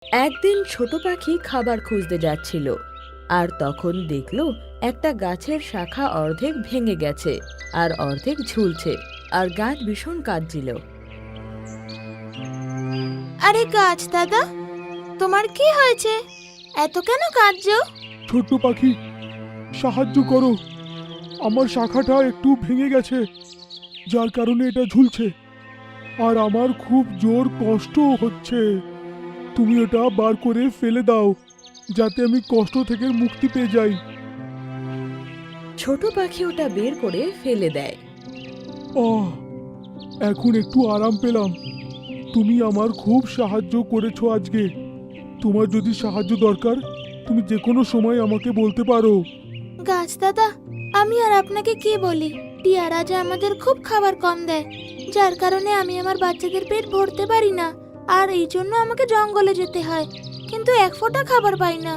একদিন ছোট পাখি খাবার খুঁজতে যাচ্ছিল আর তখন দেখলো একটা গাছের শাখা অর্ধেক ভেঙে গেছে আর অর্ধেক ঝুলছে আর গাছ ভীষণ কাঁদছিল। আরে গাছ দাদা, তোমার কি হয়েছে? এত কেন কাঁদছো? ছোট্ট পাখি, সাহায্য করো। আমার শাখাটা একটু ভেঙে গেছে, যার কারণে এটা ঝুলছে, আর আমার খুব জোর কষ্ট হচ্ছে। তুমি এটা বার করে ফেলে দাও, যাতে আমি কষ্ট থেকে মুক্তি পেয়ে যাই। ছোট পাখি ওটা বের করে ফেলে দেয়। আহ, এখন একটু আরাম পেলাম। তুমি আমার খুব সাহায্য করেছো আজকে। তোমার যদি সাহায্য দরকার, তুমি যে কোনো সময় আমাকে বলতে পারো। গাছ দাদা, আমি আর আপনাকে কি বলি, টিয়া রাজা আমাদের খুব খাবার কম দেয়, যার কারণে আমি আমার বাচ্চাদের পেট ভরতে পারি না, আর এই জন্য আমাকে জঙ্গলে যেতে হয়, কিন্তু এক ফোঁটা খাবার পাই না।